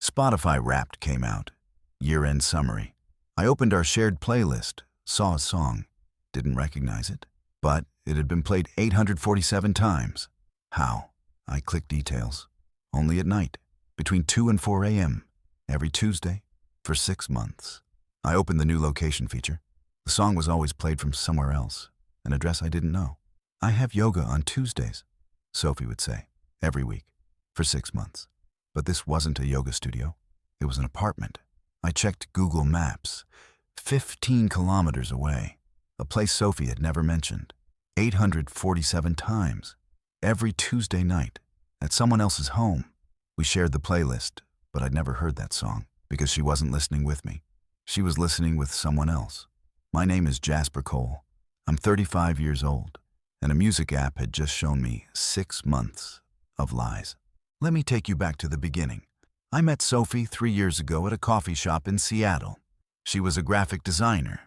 Spotify Wrapped came out. Year-end summary. I opened our shared playlist, saw a song, didn't recognize it, but it had been played 847 times. How? I clicked details. Only at night, between 2 and 4 a.m., every Tuesday, for 6 months. I opened the new location feature. The song was always played from somewhere else, an address I didn't know. I have yoga on Tuesdays, Sophie would say, every week, for 6 months. But this wasn't a yoga studio. It was an apartment. I checked Google Maps. 15 kilometers away. A place Sophie had never mentioned. 847 times. Every Tuesday night. At someone else's home. We shared the playlist, but I'd never heard that song because she wasn't listening with me. She was listening with someone else. My name is Jasper Cole. I'm 35 years old, and a music app had just shown me 6 months of lies. Let me take you back to the beginning. I met Sophie 3 years ago at a coffee shop in Seattle. She was a graphic designer.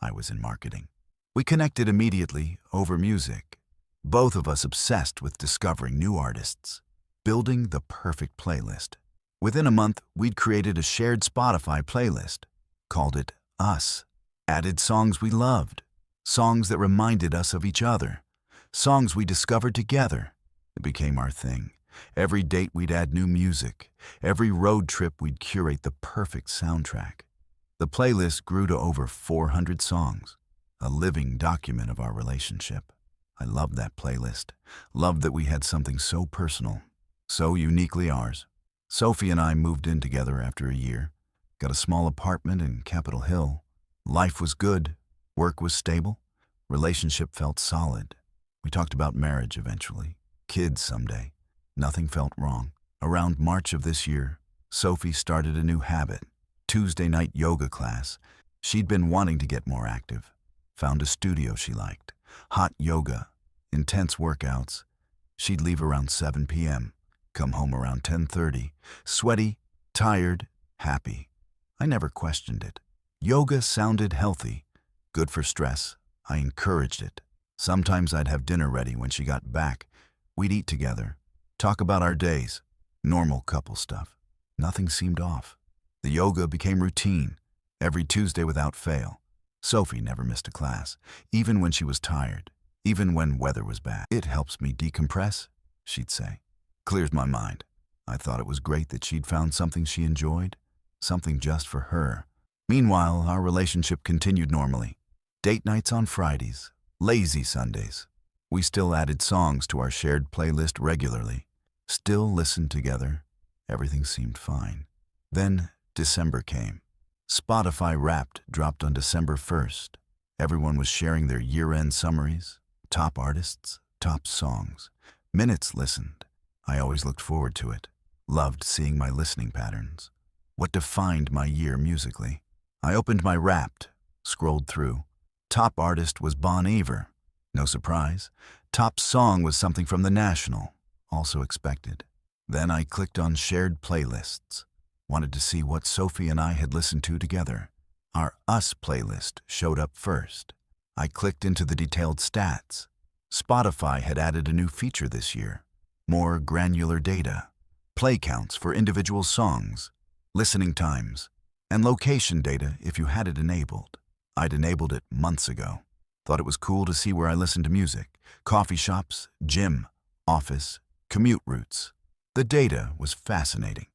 I was in marketing. We connected immediately over music. Both of us obsessed with discovering new artists, building the perfect playlist. Within a month, we'd created a shared Spotify playlist, called it Us. Added songs we loved, songs that reminded us of each other, songs we discovered together. It became our thing. Every date we'd add new music. Every road trip we'd curate the perfect soundtrack. The playlist grew to over 400 songs, a living document of our relationship. I loved that playlist, loved that we had something so personal, so uniquely ours. Sophie and I moved in together after a year, got a small apartment in Capitol Hill. Life was good, work was stable, relationship felt solid. We talked about marriage eventually, kids someday. Nothing felt wrong. Around March of this year, Sophie started a new habit, Tuesday night yoga class. She'd been wanting to get more active. Found a studio she liked. Hot yoga, intense workouts. She'd leave around 7 p.m., come home around 10:30, sweaty, tired, happy. I never questioned it. Yoga sounded healthy, good for stress. I encouraged it. Sometimes I'd have dinner ready when she got back. We'd eat together, talk about our days, normal couple stuff. Nothing seemed off. The yoga became routine, every Tuesday without fail. Sophie never missed a class, even when she was tired, even when weather was bad. It helps me decompress, she'd say. Clears my mind. I thought it was great that she'd found something she enjoyed, something just for her. Meanwhile, our relationship continued normally. Date nights on Fridays, lazy Sundays. We still added songs to our shared playlist regularly, still listened together. Everything seemed fine. Then December came. Spotify Wrapped dropped on December 1st. Everyone was sharing their year-end summaries, top artists, top songs. Minutes listened. I always looked forward to it, loved seeing my listening patterns. What defined my year musically? I opened my Wrapped, scrolled through. Top artist was Bon Iver. No surprise. Top song was something from The National, also expected. Then I clicked on shared playlists. Wanted to see what Sophie and I had listened to together. Our Us playlist showed up first. I clicked into the detailed stats. Spotify had added a new feature this year. More granular data. Play counts for individual songs. Listening times. And location data if you had it enabled. I'd enabled it months ago. Thought it was cool to see where I listened to music. Coffee shops, gym, office, commute routes. The data was fascinating.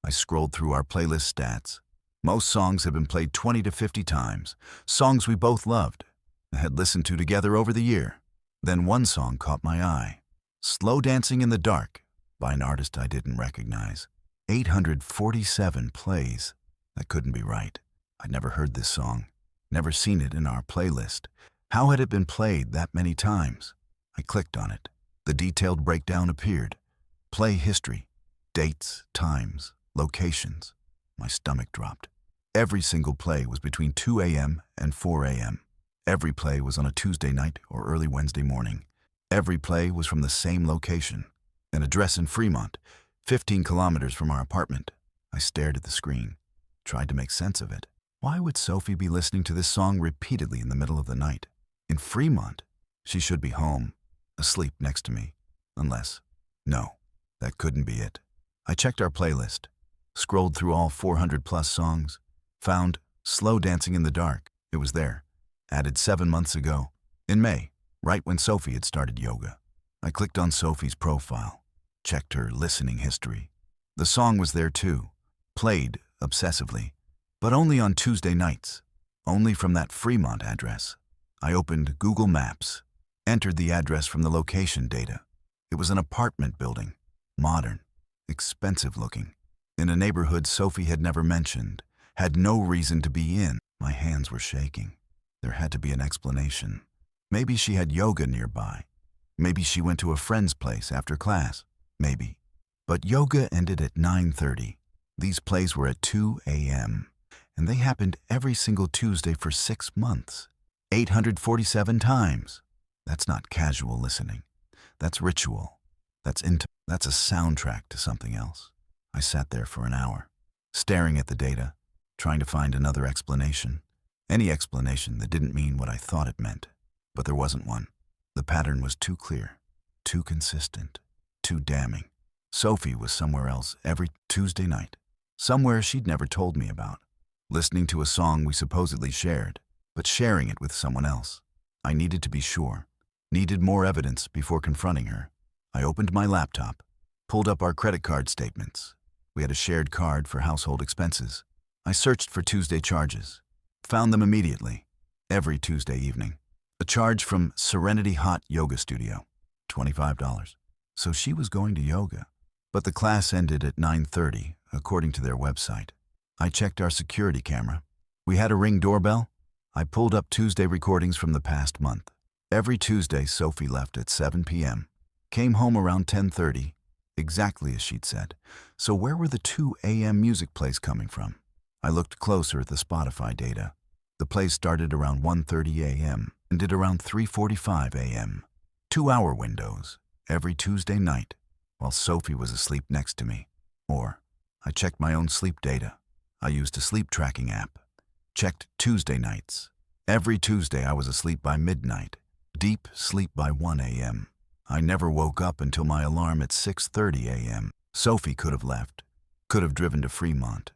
I scrolled through our playlist stats. Most songs had been played 20 to 50 times, songs we both loved, and had listened to together over the year. Then one song caught my eye. Slow Dancing in the Dark, by an artist I didn't recognize. 847 plays. That couldn't be right. I'd never heard this song, never seen it in our playlist. How had it been played that many times? I clicked on it. The detailed breakdown appeared. Play history, dates, times, locations. My stomach dropped. Every single play was between 2 a.m. and 4 a.m. Every play was on a Tuesday night or early Wednesday morning. Every play was from the same location, an address in Fremont, 15 kilometers from our apartment. I stared at the screen, tried to make sense of it. Why would Sophie be listening to this song repeatedly in the middle of the night? In Fremont, she should be home, asleep next to me. Unless, no, that couldn't be it. I checked our playlist. Scrolled through all 400 plus songs. Found Slow Dancing in the Dark. It was there. Added 7 months ago. In May, right when Sophie had started yoga. I clicked on Sophie's profile. Checked her listening history. The song was there too. Played obsessively. But only on Tuesday nights. Only from that Fremont address. I opened Google Maps. Entered the address from the location data. It was an apartment building. Modern. Expensive looking. In a neighborhood Sophie had never mentioned. Had no reason to be in. My hands were shaking. There had to be an explanation. Maybe she had yoga nearby. Maybe she went to a friend's place after class. Maybe. But yoga ended at 9:30. These plays were at 2 a.m. And they happened every single Tuesday for 6 months. 847 times. That's not casual listening. That's ritual. That's a soundtrack to something else. I sat there for an hour, staring at the data, trying to find another explanation. Any explanation that didn't mean what I thought it meant. But there wasn't one. The pattern was too clear, too consistent, too damning. Sophie was somewhere else every Tuesday night. Somewhere she'd never told me about. Listening to a song we supposedly shared, but sharing it with someone else. I needed to be sure. Needed more evidence before confronting her. I opened my laptop, pulled up our credit card statements. We had a shared card for household expenses. I searched for Tuesday charges. Found them immediately. Every Tuesday evening. A charge from Serenity Hot Yoga Studio. $25. So she was going to yoga. But the class ended at 9:30, according to their website. I checked our security camera. We had a Ring doorbell. I pulled up Tuesday recordings from the past month. Every Tuesday, Sophie left at 7 p.m. Came home around 10:30, exactly as she'd said. So where were the 2 a.m. music plays coming from? I looked closer at the Spotify data. The plays started around 1:30 a.m. and did around 3:45 a.m. 2-hour windows, every Tuesday night, while Sophie was asleep next to me. Or, I checked my own sleep data. I used a sleep tracking app. Checked Tuesday nights. Every Tuesday I was asleep by midnight. Deep sleep by 1 a.m. I never woke up until my alarm at 6:30 a.m. Sophie could have left. Could have driven to Fremont.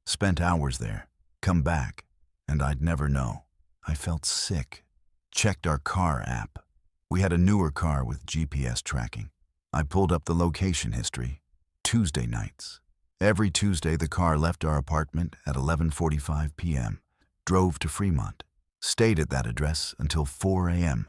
Spent hours there. Come back. And I'd never know. I felt sick. Checked our car app. We had a newer car with GPS tracking. I pulled up the location history. Tuesday nights. Every Tuesday the car left our apartment at 11:45 p.m. Drove to Fremont. Stayed at that address until 4 a.m.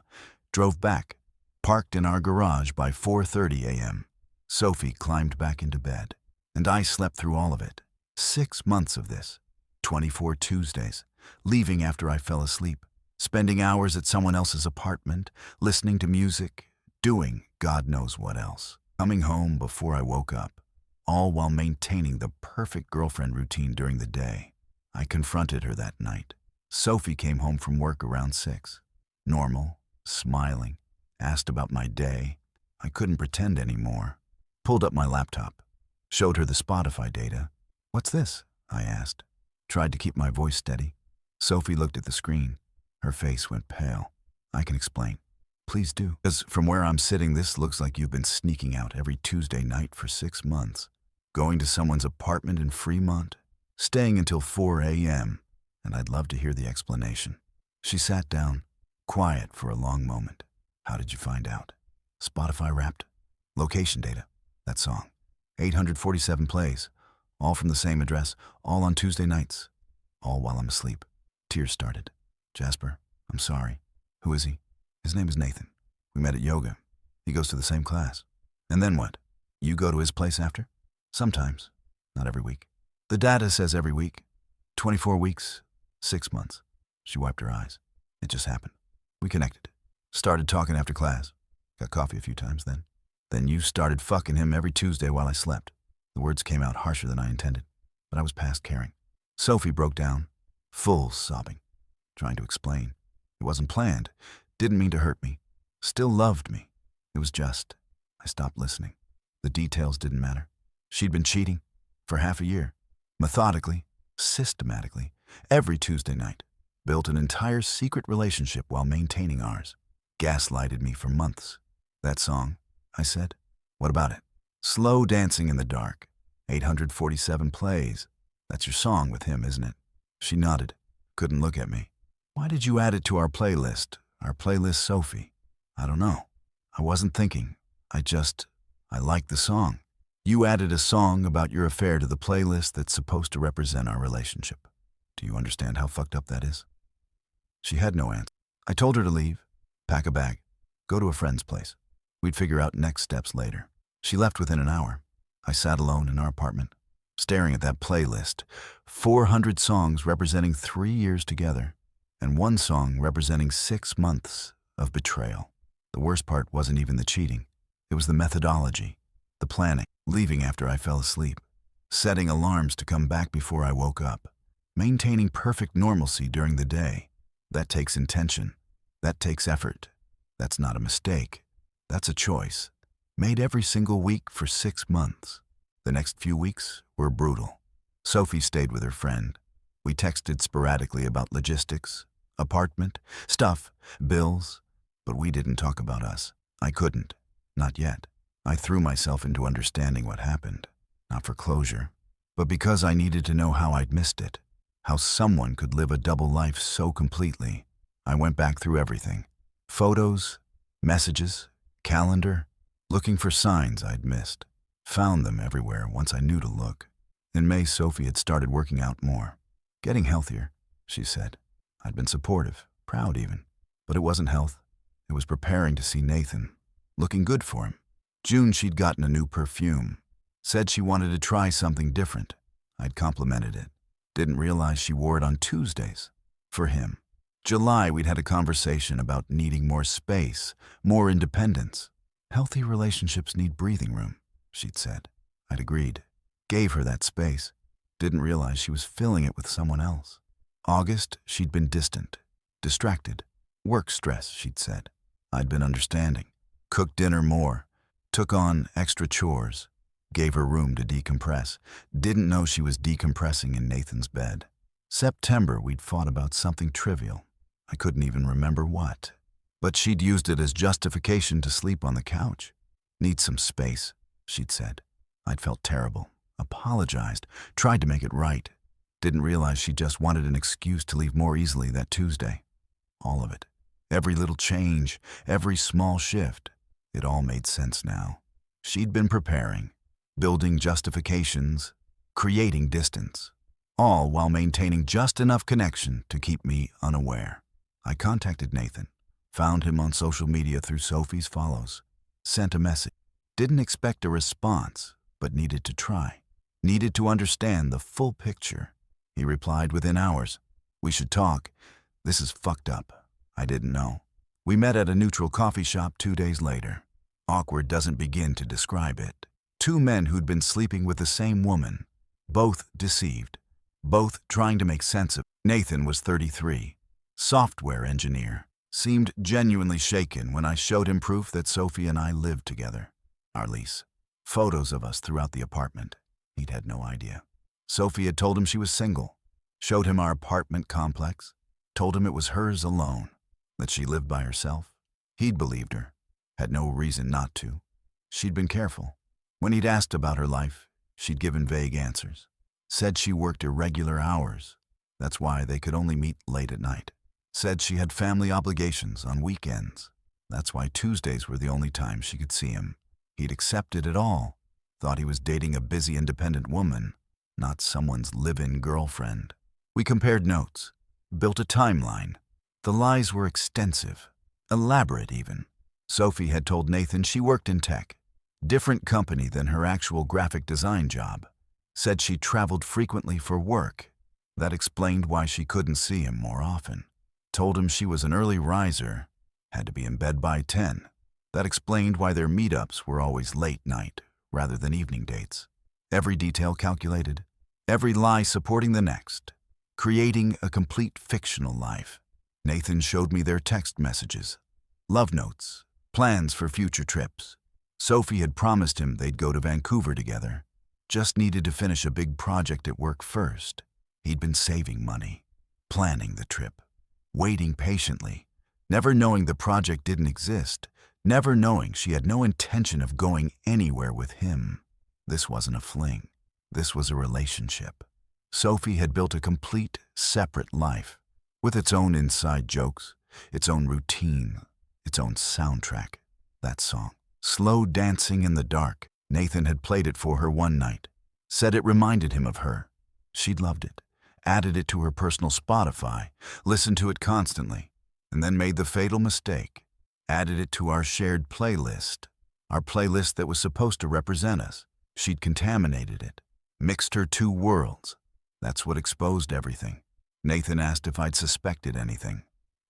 Drove back. Parked in our garage by 4:30 a.m. Sophie climbed back into bed. And I slept through all of it. 6 months of this. 24 Tuesdays. Leaving after I fell asleep. Spending hours at someone else's apartment. Listening to music. Doing God knows what else. Coming home before I woke up. All while maintaining the perfect girlfriend routine during the day. I confronted her that night. Sophie came home from work around 6. Normal, smiling, asked about my day. I couldn't pretend anymore. Pulled up my laptop. Showed her the Spotify data. "What's this?" I asked. Tried to keep my voice steady. Sophie looked at the screen. Her face went pale. "I can explain." "Please do." "Because from where I'm sitting, this looks like you've been sneaking out every Tuesday night for 6 months. Going to someone's apartment in Fremont. Staying until 4 a.m. And I'd love to hear the explanation." She sat down, quiet for a long moment. "How did you find out?" "Spotify Wrapped. Location data. That song. 847 plays. All from the same address. All on Tuesday nights. All while I'm asleep." Tears started. "Jasper, I'm sorry." "Who is he?" "His name is Nathan. We met at yoga. He goes to the same class." "And then what? You go to his place after?" "Sometimes. Not every week." "The data says every week. 24 weeks. 6 months." She wiped her eyes. "It just happened. We connected. Started talking after class. Got coffee a few times then. Then you started fucking him every Tuesday while I slept." The words came out harsher than I intended, but I was past caring. Sophie broke down, full sobbing, trying to explain. It wasn't planned. Didn't mean to hurt me. Still loved me. It was just, I stopped listening. The details didn't matter. She'd been cheating for half a year. Methodically, systematically, every Tuesday night. Built an entire secret relationship while maintaining ours. Gaslighted me for months. "That song," I said. "What about it?" "Slow Dancing in the Dark. 847 plays. That's your song with him, isn't it? She nodded, couldn't look at me. Why did you add it to our playlist? Our playlist, Sophie? I don't know. I wasn't thinking. I like the song. You added a song about your affair to the playlist that's supposed to represent our relationship. Do you understand how fucked up that is? She had no answer. I told her to leave, pack a bag, go to a friend's place. We'd figure out next steps later. She left within an hour. I sat alone in our apartment, staring at that playlist. 400 songs representing 3 years together, and one song representing 6 months of betrayal. The worst part wasn't even the cheating. It was the methodology, the planning, leaving after I fell asleep, setting alarms to come back before I woke up, maintaining perfect normalcy during the day. That takes intention. That takes effort. That's not a mistake. That's a choice, made every single week for 6 months. The next few weeks were brutal. Sophie stayed with her friend. We texted sporadically about logistics, apartment, stuff, bills, but we didn't talk about us. I couldn't. Not yet. I threw myself into understanding what happened, not for closure, but because I needed to know how I'd missed it, how someone could live a double life so completely. I went back through everything. Photos, messages, calendar, looking for signs I'd missed. Found them everywhere once I knew to look. In May, Sophie had started working out more. Getting healthier, she said. I'd been supportive, proud even. But it wasn't health. It was preparing to see Nathan, looking good for him. June, she'd gotten a new perfume. Said she wanted to try something different. I'd complimented it. Didn't realize she wore it on Tuesdays. For him. July, we'd had a conversation about needing more space, more independence. Healthy relationships need breathing room, she'd said. I'd agreed. Gave her that space. Didn't realize she was filling it with someone else. August, she'd been distant, distracted. Work stress, she'd said. I'd been understanding. Cooked dinner more. Took on extra chores. Gave her room to decompress. Didn't know she was decompressing in Nathan's bed. September, we'd fought about something trivial. I couldn't even remember what. But she'd used it as justification to sleep on the couch. Need some space, she'd said. I'd felt terrible. Apologized. Tried to make it right. Didn't realize she just wanted an excuse to leave more easily that Tuesday. All of it. Every little change. Every small shift. It all made sense now. She'd been preparing. Building justifications. Creating distance. All while maintaining just enough connection to keep me unaware. I contacted Nathan. Found him on social media through Sophie's follows. Sent a message. Didn't expect a response, but needed to try. Needed to understand the full picture. He replied within hours. We should talk. This is fucked up. I didn't know. We met at a neutral coffee shop 2 days later. Awkward doesn't begin to describe it. 2 men who'd been sleeping with the same woman. Both deceived. Both trying to make sense of it. Nathan was 33. Software engineer. Seemed genuinely shaken when I showed him proof that Sophie and I lived together. Our lease. Photos of us throughout the apartment. He'd had no idea. Sophie had told him she was single. Showed him our apartment complex. Told him it was hers alone. That she lived by herself. He'd believed her. Had no reason not to. She'd been careful. When he'd asked about her life, she'd given vague answers. Said she worked irregular hours. That's why they could only meet late at night. Said she had family obligations on weekends. That's why Tuesdays were the only time she could see him. He'd accepted it all. Thought he was dating a busy independent woman, not someone's live-in girlfriend. We compared notes. Built a timeline. The lies were extensive. Elaborate even. Sophie had told Nathan she worked in tech. Different company than her actual graphic design job. Said she traveled frequently for work. That explained why she couldn't see him more often. Told him she was an early riser. Had to be in bed by 10. That explained why their meetups were always late night rather than evening dates. Every detail calculated. Every lie supporting the next. Creating a complete fictional life. Nathan showed me their text messages. Love notes. Plans for future trips. Sophie had promised him they'd go to Vancouver together. Just needed to finish a big project at work first. He'd been saving money. Planning the trip. Waiting patiently. Never knowing the project didn't exist. Never knowing she had no intention of going anywhere with him. This wasn't a fling. This was a relationship. Sophie had built a complete, separate life, with its own inside jokes, its own routine, its own soundtrack. That song, Slow Dancing in the Dark, Nathan had played it for her one night, said it reminded him of her. She'd loved it, added it to her personal Spotify, listened to it constantly, and then made the fatal mistake, added it to our shared playlist, our playlist that was supposed to represent us. She'd contaminated it, mixed her two worlds. That's what exposed everything. Nathan asked if I'd suspected anything.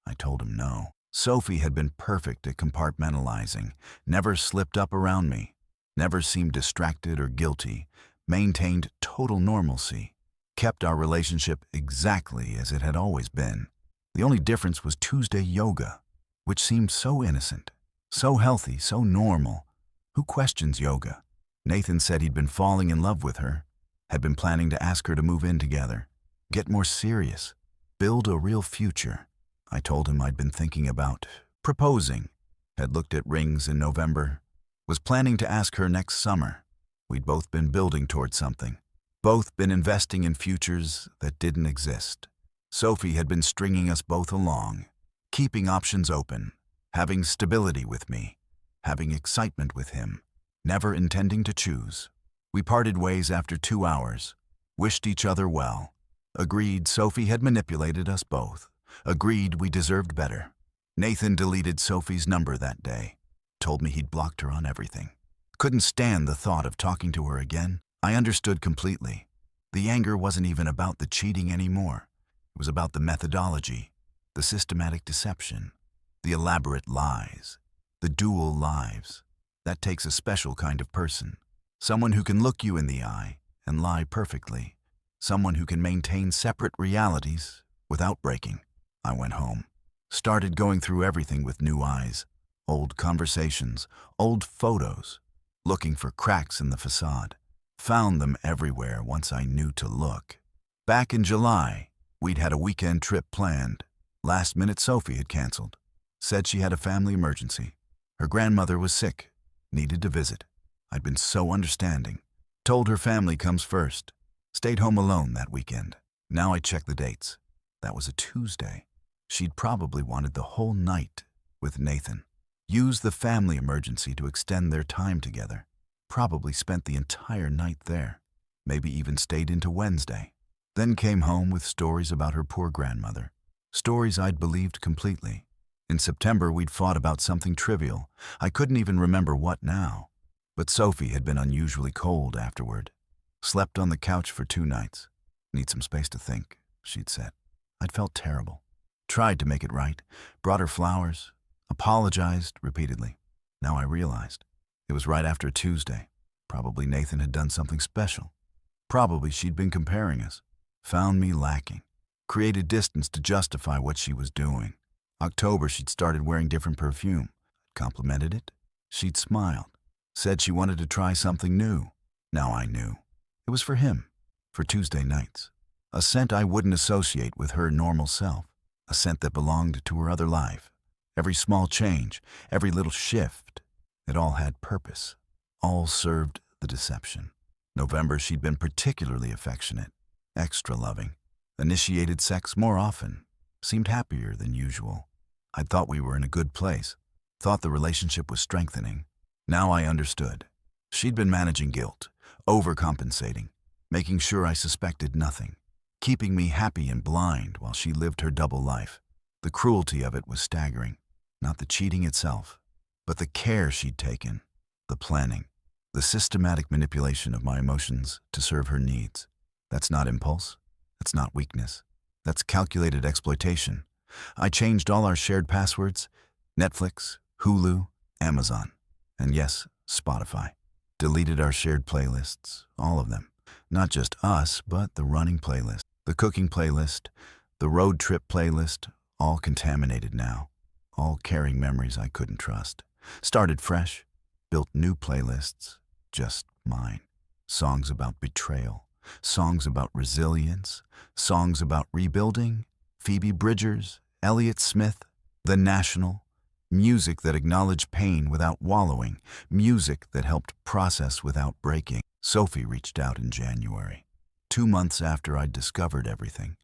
I told him no. Sophie had been perfect at compartmentalizing, never slipped up around me, never seemed distracted or guilty, maintained total normalcy, kept our relationship exactly as it had always been. The only difference was Tuesday yoga, which seemed so innocent, so healthy, so normal. Who questions yoga? Nathan said he'd been falling in love with her, had been planning to ask her to move in together, get more serious, build a real future. I told him I'd been thinking about proposing, had looked at rings in November, was planning to ask her next summer. We'd both been building towards something, both been investing in futures that didn't exist. Sophie had been stringing us both along, keeping options open, having stability with me, having excitement with him, never intending to choose. We parted ways after 2 hours, wished each other well, agreed Sophie had manipulated us both, agreed we deserved better. Nathan deleted Sophie's number that day, told me he'd blocked her on everything. Couldn't stand the thought of talking to her again. I understood completely. The anger wasn't even about the cheating anymore. It was about the methodology, the systematic deception, the elaborate lies, the dual lives. That takes a special kind of person. Someone who can look you in the eye and lie perfectly. Someone who can maintain separate realities without breaking. I went home, started going through everything with new eyes, old conversations, old photos, looking for cracks in the facade. Found them everywhere once I knew to look. Back in July, we'd had a weekend trip planned. Last minute Sophie had canceled. Said she had a family emergency. Her grandmother was sick, needed to visit. I'd been so understanding. Told her family comes first. Stayed home alone that weekend. Now I check the dates. That was a Tuesday. She'd probably wanted the whole night with Nathan. Used the family emergency to extend their time together. Probably spent the entire night there. Maybe even stayed into Wednesday. Then came home with stories about her poor grandmother. Stories I'd believed completely. In September, we'd fought about something trivial. I couldn't even remember what now. But Sophie had been unusually cold afterward. Slept on the couch for 2 nights. Need some space to think, she'd said. I'd felt terrible. Tried to make it right. Brought her flowers. Apologized repeatedly. Now I realized. It was right after Tuesday. Probably Nathan had done something special. Probably she'd been comparing us. Found me lacking. Created distance to justify what she was doing. October, she'd started wearing different perfume. Complimented it. She'd smiled. Said she wanted to try something new. Now I knew. It was for him. For Tuesday nights. A scent I wouldn't associate with her normal self. A scent that belonged to her other life. Every small change, every little shift, it all had purpose. All served the deception. November, she'd been particularly affectionate, extra loving. Initiated sex more often. Seemed happier than usual. I'd thought we were in a good place. Thought the relationship was strengthening. Now I understood. She'd been managing guilt, overcompensating, making sure I suspected nothing, keeping me happy and blind while she lived her double life. The cruelty of it was staggering. Not the cheating itself, but the care she'd taken, the planning, the systematic manipulation of my emotions to serve her needs. That's not impulse. That's not weakness. That's calculated exploitation. I changed all our shared passwords, Netflix, Hulu, Amazon, and yes, Spotify. Deleted our shared playlists, all of them. Not just us, but the running playlist, the cooking playlist, the road trip playlist, all contaminated now. All carrying memories I couldn't trust. Started fresh, built new playlists, just mine. Songs about betrayal, songs about resilience, songs about rebuilding, Phoebe Bridgers, Elliott Smith, The National, music that acknowledged pain without wallowing, music that helped process without breaking. Sophie reached out in January, 2 months after I'd discovered everything.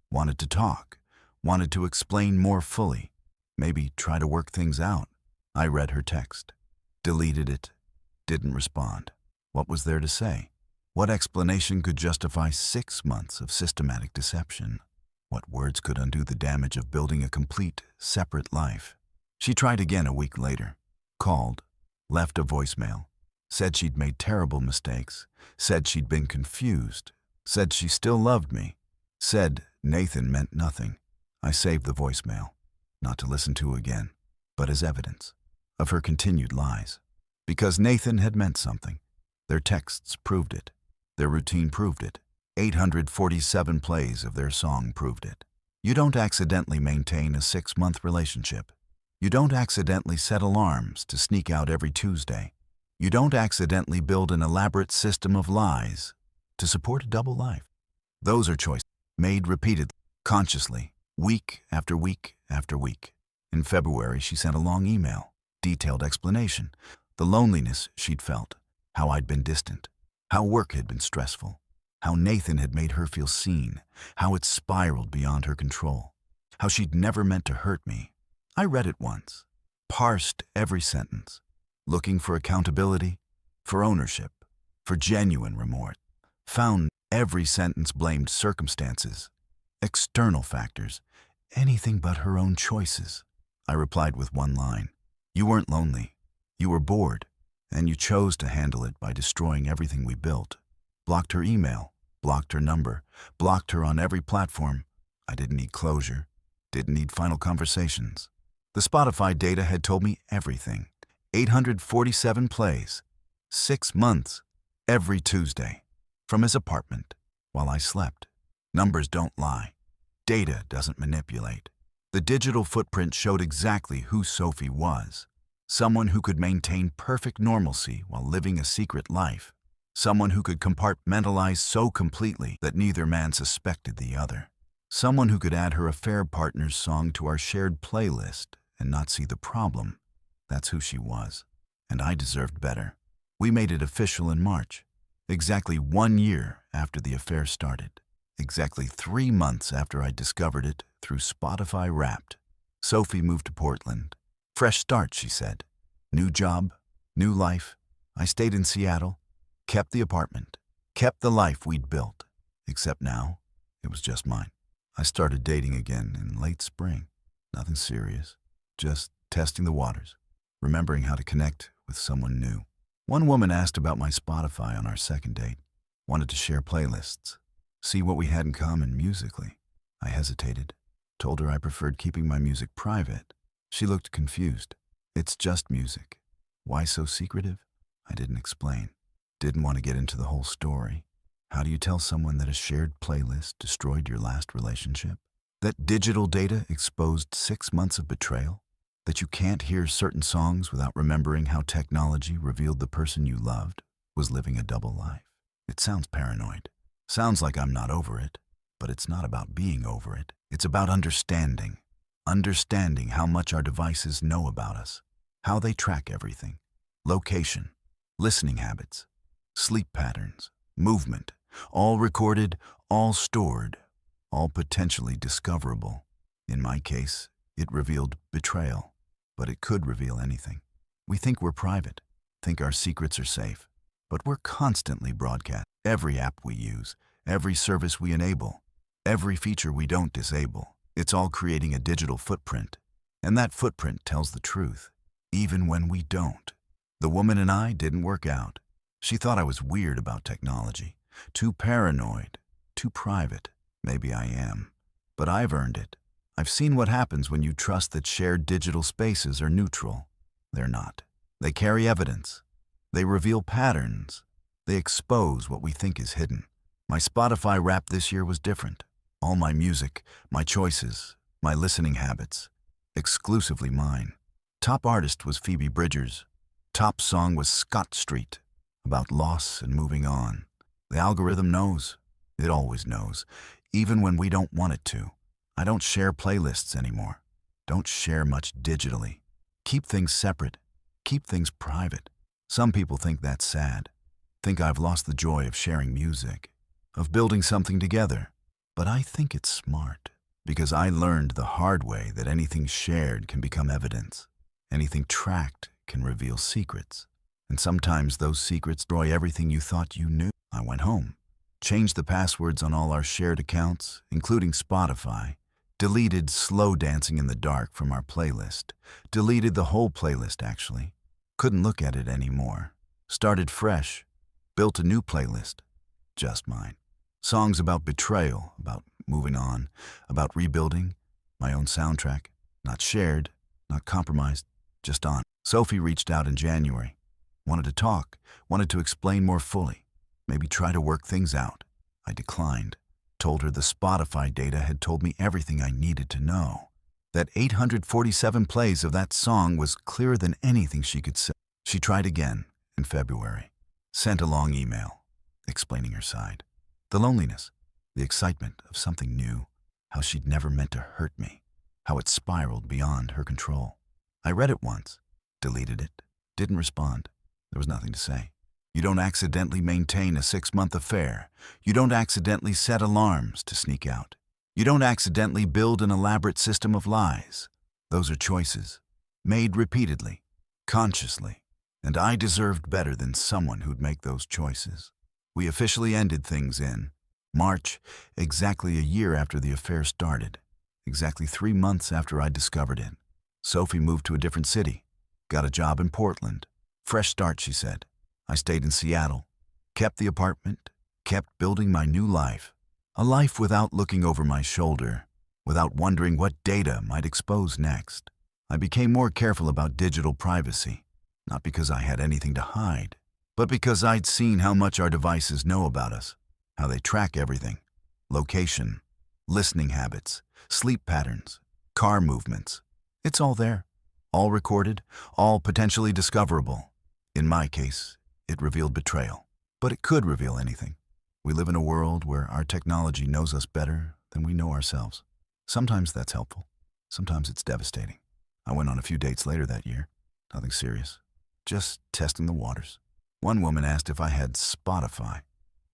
Wanted to talk, wanted to explain more fully, maybe try to work things out. I read her text, deleted it, didn't respond. What was there to say? What explanation could justify 6 months of systematic deception? What words could undo the damage of building a complete, separate life? She tried again a week later, called, left a voicemail, said she'd made terrible mistakes, said she'd been confused, said she still loved me, said Nathan meant nothing. I saved the voicemail, not to listen to again, but as evidence of her continued lies. Because Nathan had meant something. Their texts proved it. Their routine proved it. 847 plays of their song proved it. You don't accidentally maintain a 6-month relationship. You don't accidentally set alarms to sneak out every Tuesday. You don't accidentally build an elaborate system of lies to support a double life. Those are choices made repeatedly, consciously, week after week after week. In February, she sent a long email, detailed explanation, the loneliness she'd felt, how I'd been distant, how work had been stressful, how Nathan had made her feel seen, how it spiraled beyond her control, how she'd never meant to hurt me. I read it once, parsed every sentence, looking for accountability, for ownership, for genuine remorse. Found every sentence blamed circumstances, external factors, anything but her own choices. I replied with one line. You weren't lonely. You were bored, and you chose to handle it by destroying everything we built. Blocked her email, blocked her number, blocked her on every platform. I didn't need closure, didn't need final conversations. The Spotify data had told me everything. 847 plays, 6 months, every Tuesday, from his apartment, while I slept. Numbers don't lie. Data doesn't manipulate. The digital footprint showed exactly who Sophie was. Someone who could maintain perfect normalcy while living a secret life. Someone who could compartmentalize so completely that neither man suspected the other. Someone who could add her affair partner's song to our shared playlist and not see the problem. That's who she was. And I deserved better. We made it official in March, exactly 1 year after the affair started. Exactly 3 months after I discovered it through Spotify Wrapped. Sophie moved to Portland. Fresh start, she said. New job, new life. I stayed in Seattle, kept the apartment, kept the life we'd built. Except now, it was just mine. I started dating again in late spring. Nothing serious, just testing the waters, remembering how to connect with someone new. One woman asked about my Spotify on our second date, wanted to share playlists, see what we had in common musically. I hesitated, told her I preferred keeping my music private. She looked confused. It's just music. Why so secretive? I didn't explain. Didn't want to get into the whole story. How do you tell someone that a shared playlist destroyed your last relationship? That digital data exposed 6 months of betrayal? That you can't hear certain songs without remembering how technology revealed the person you loved was living a double life? It sounds paranoid. Sounds like I'm not over it. But it's not about being over it. It's about understanding. Understanding how much our devices know about us. How they track everything. Location, listening habits, sleep patterns, movement. All recorded, all stored, all potentially discoverable. In my case, it revealed betrayal. But it could reveal anything. We think we're private, think our secrets are safe. But we're constantly broadcast. Every app we use, every service we enable, every feature we don't disable. It's all creating a digital footprint. And that footprint tells the truth, even when we don't. The woman and I didn't work out. She thought I was weird about technology, too paranoid, too private. Maybe I am. But I've earned it. I've seen what happens when you trust that shared digital spaces are neutral. They're not. They carry evidence. They reveal patterns. They expose what we think is hidden. My Spotify Wrapped this year was different. All my music, my choices, my listening habits, exclusively mine. Top artist was Phoebe Bridgers. Top song was Scott Street, about loss and moving on. The algorithm knows. It always knows, even when we don't want it to. I don't share playlists anymore. Don't share much digitally. Keep things separate. Keep things private. Some people think that's sad. think I've lost the joy of sharing music, of building something together. But I think it's smart, because I learned the hard way that anything shared can become evidence. Anything tracked can reveal secrets. And sometimes those secrets destroy everything you thought you knew. I went home, changed the passwords on all our shared accounts, including Spotify, deleted Slow Dancing in the Dark from our playlist, deleted the whole playlist actually, couldn't look at it anymore, started fresh, built a new playlist, just mine. Songs about betrayal, about moving on, about rebuilding, my own soundtrack, not shared, not compromised, just on. Sophie reached out in January, wanted to talk, wanted to explain more fully, maybe try to work things out. I declined, told her the Spotify data had told me everything I needed to know, that 847 plays of that song was clearer than anything she could say. She tried again in February, sent a long email, explaining her side. The loneliness, the excitement of something new, how she'd never meant to hurt me, how it spiraled beyond her control. I read it once, deleted it, didn't respond. There was nothing to say. You don't accidentally maintain a 6-month affair. You don't accidentally set alarms to sneak out. You don't accidentally build an elaborate system of lies. Those are choices, made repeatedly, consciously, and I deserved better than someone who'd make those choices. We officially ended things in March, exactly a year after the affair started, exactly 3 months after I discovered it. Sophie moved to a different city, got a job in Portland. Fresh start, she said. I stayed in Seattle, kept the apartment, kept building my new life. A life without looking over my shoulder, without wondering what data might expose next. I became more careful about digital privacy, not because I had anything to hide, but because I'd seen how much our devices know about us, how they track everything. Location, listening habits, sleep patterns, car movements. It's all there, all recorded, all potentially discoverable. In my case, it revealed betrayal, but it could reveal anything. We live in a world where our technology knows us better than we know ourselves. Sometimes that's helpful. Sometimes it's devastating. I went on a few dates later that year. Nothing serious. Just testing the waters. One woman asked if I had Spotify,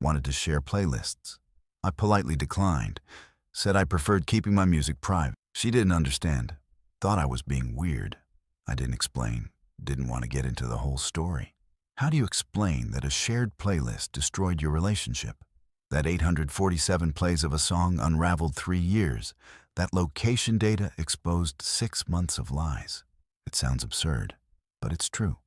wanted to share playlists. I politely declined, said I preferred keeping my music private. She didn't understand, thought I was being weird. I didn't explain, didn't want to get into the whole story. How do you explain that a shared playlist destroyed your relationship? That 847 plays of a song unraveled 3 years? That location data exposed 6 months of lies? It sounds absurd, but it's true.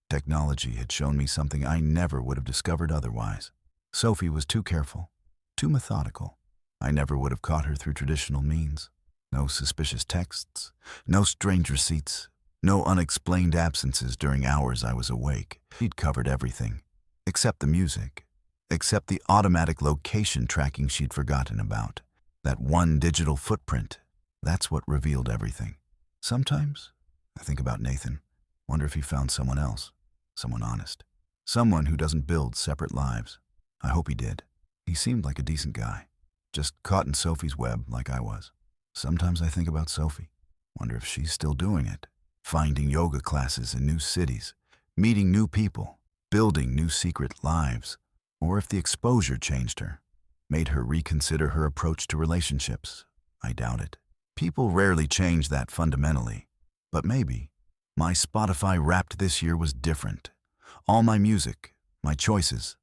Technology had shown me something I never would have discovered otherwise. Sophie was too careful, too methodical. I never would have caught her through traditional means. No suspicious texts, no strange receipts, no unexplained absences during hours I was awake. She'd covered everything, except the music, except the automatic location tracking she'd forgotten about. That one digital footprint, that's what revealed everything. Sometimes I think about Nathan, wonder if he found someone else, someone honest, someone who doesn't build separate lives. I hope he did. He seemed like a decent guy, just caught in Sophie's web like I was. Sometimes I think about Sophie, wonder if she's still doing it, finding yoga classes in new cities, meeting new people, building new secret lives, or if the exposure changed her, made her reconsider her approach to relationships. I doubt it. People rarely change that fundamentally, but maybe. My Spotify Wrapped this year was different. All my music, my choices,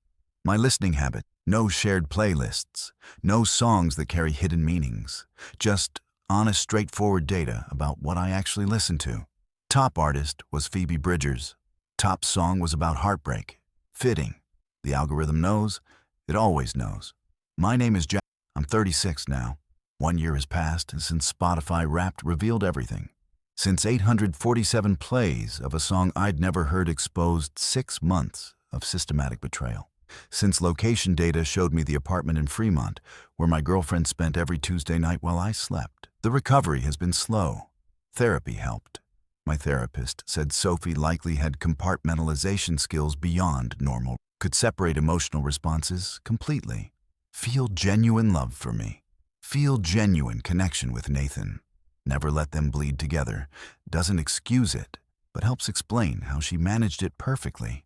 my listening habit, no shared playlists, no songs that carry hidden meanings, just honest, straightforward data about what I actually listen to. Top artist was Phoebe Bridgers. Top song was about heartbreak. Fitting. The algorithm knows. It always knows. My name is Jack. I'm 36 now. 1 year has passed since Spotify Wrapped revealed everything. Since 847 plays of a song I'd never heard exposed 6 months of systematic betrayal. Since location data showed me the apartment in Fremont, where my girlfriend spent every Tuesday night while I slept. The recovery has been slow. Therapy helped. My therapist said Sophie likely had compartmentalization skills beyond normal, could separate emotional responses completely, feel genuine love for me, feel genuine connection with Nathan, never let them bleed together, doesn't excuse it, but helps explain how she managed it perfectly.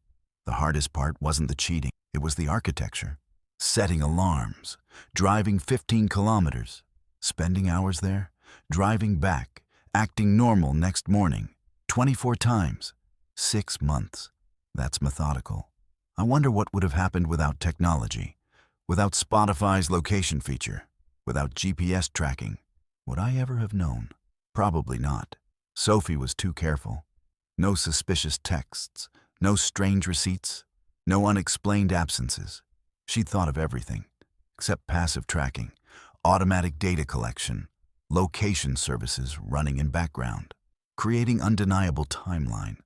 The hardest part wasn't the cheating, it was the architecture. Setting alarms, driving 15 kilometers, spending hours there, driving back, acting normal next morning, 24 times, 6 months. That's methodical. I wonder what would have happened without technology, without Spotify's location feature, without GPS tracking. Would I ever have known? Probably not. Sophie was too careful. No suspicious texts, no strange receipts, no unexplained absences. She'd thought of everything, except passive tracking, automatic data collection, location services running in background, creating undeniable timeline.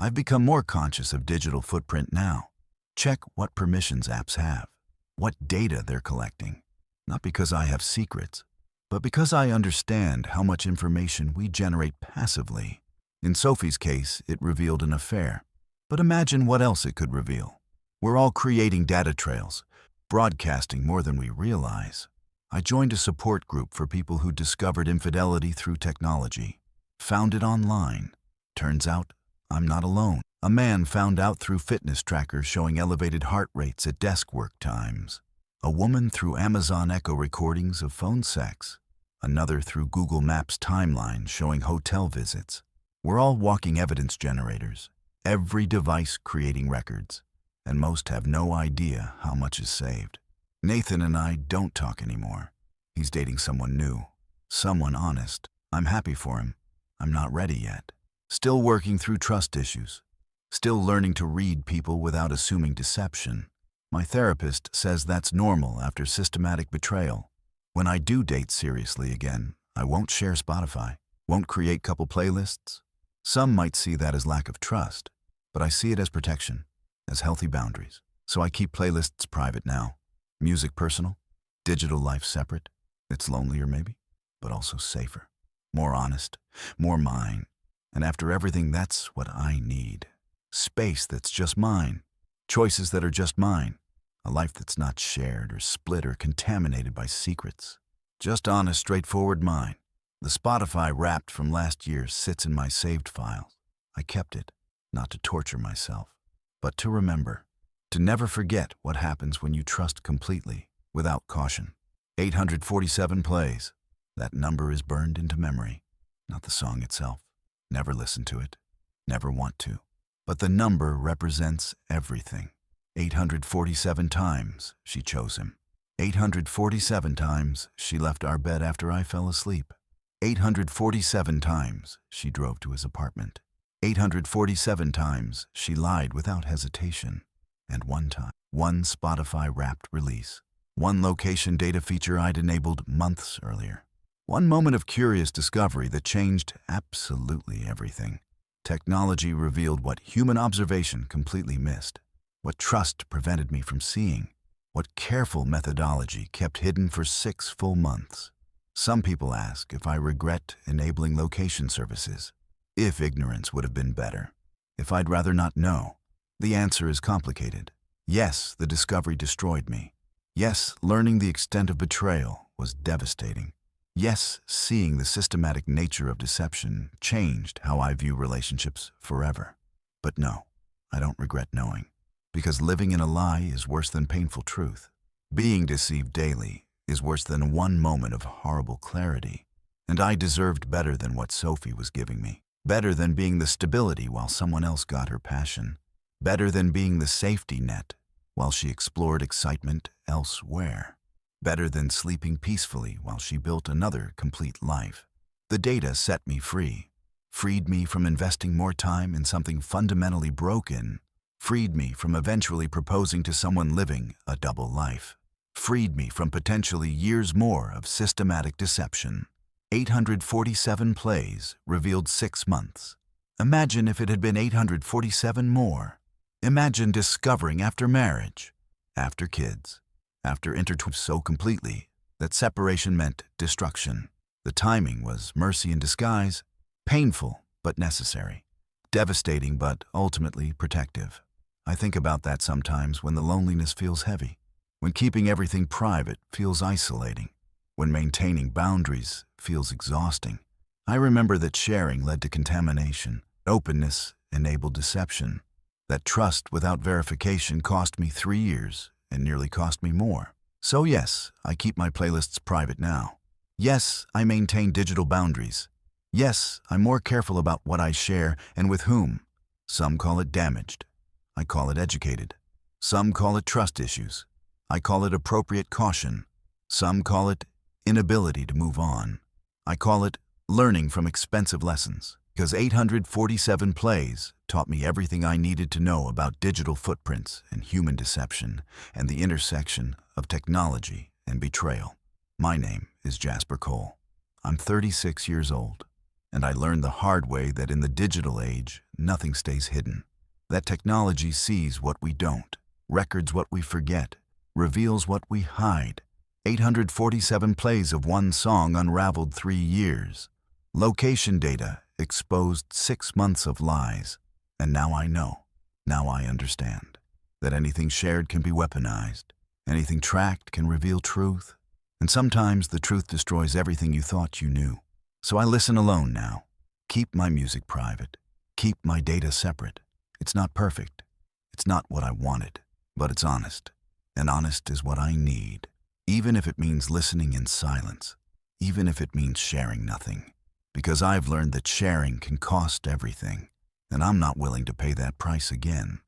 I've become more conscious of digital footprint now. Check what permissions apps have, what data they're collecting. Not because I have secrets, but because I understand how much information we generate passively. In Sophie's case, it revealed an affair. But imagine what else it could reveal. We're all creating data trails, broadcasting more than we realize. I joined a support group for people who discovered infidelity through technology. Found it online. Turns out, I'm not alone. A man found out through fitness trackers showing elevated heart rates at desk work times. A woman through Amazon Echo recordings of phone sex. Another through Google Maps timeline showing hotel visits. We're all walking evidence generators, every device creating records, and most have no idea how much is saved. Nathan and I don't talk anymore. He's dating someone new, someone honest. I'm happy for him. I'm not ready yet. Still working through trust issues. Still learning to read people without assuming deception. My therapist says that's normal after systematic betrayal. When I do date seriously again, I won't share Spotify, won't create couple playlists. Some might see that as lack of trust, but I see it as protection, as healthy boundaries. So I keep playlists private now. Music personal, digital life separate. It's lonelier maybe, but also safer. More honest, more mine. And after everything, that's what I need. Space that's just mine. Choices that are just mine. A life that's not shared or split or contaminated by secrets. Just honest, straightforward mine. The Spotify Wrapped from last year sits in my saved files. I kept it, not to torture myself, but to remember. To never forget what happens when you trust completely, without caution. 847 plays. That number is burned into memory, not the song itself. Never listen to it, never want to. But the number represents everything. 847 times she chose him. 847 times she left our bed after I fell asleep. 847 times she drove to his apartment. 847 times she lied without hesitation. And one time, one Spotify Wrapped release. One location data feature I'd enabled months earlier. One moment of curious discovery that changed absolutely everything. Technology revealed what human observation completely missed. What trust prevented me from seeing. What careful methodology kept hidden for 6 full months. Some people ask if I regret enabling location services. If ignorance would have been better. If I'd rather not know. The answer is complicated. Yes, the discovery destroyed me. Yes, learning the extent of betrayal was devastating. Yes, seeing the systematic nature of deception changed how I view relationships forever. But no, I don't regret knowing. Because living in a lie is worse than painful truth. Being deceived daily is worse than one moment of horrible clarity. And I deserved better than what Sophie was giving me. Better than being the stability while someone else got her passion. Better than being the safety net while she explored excitement elsewhere. Better than sleeping peacefully while she built another complete life. The data set me free. Freed me from investing more time in something fundamentally broken. Freed me from eventually proposing to someone living a double life. Freed me from potentially years more of systematic deception. 847 plays revealed 6 months. Imagine if it had been 847 more. Imagine discovering after marriage, after kids, after intertwined so completely that separation meant destruction. The timing was mercy in disguise, painful but necessary, devastating but ultimately protective. I think about that sometimes when the loneliness feels heavy, when keeping everything private feels isolating, when maintaining boundaries feels exhausting. I remember that sharing led to contamination, openness enabled deception, That trust without verification cost me 3 years and nearly cost me more. So yes, I keep my playlists private now. Yes, I maintain digital boundaries. Yes, I'm more careful about what I share and with whom. Some call it damaged. I call it educated. Some call it trust issues. I call it appropriate caution. Some call it inability to move on. I call it learning from expensive lessons, because 847 plays taught me everything I needed to know about digital footprints and human deception and the intersection of technology and betrayal. My name is Jasper Cole. I'm 36 years old, and I learned the hard way that in the digital age, nothing stays hidden. That technology sees what we don't, records what we forget, reveals what we hide. 847 plays of one song unraveled 3 years. Location data exposed 6 months of lies. And now I know, now I understand, that anything shared can be weaponized. Anything tracked can reveal truth. And sometimes the truth destroys everything you thought you knew. So I listen alone now. Keep my music private. Keep my data separate. It's not perfect. It's not what I wanted, but it's honest. And honest is what I need. Even if it means listening in silence. Even if it means sharing nothing. Because I've learned that sharing can cost everything. And I'm not willing to pay that price again.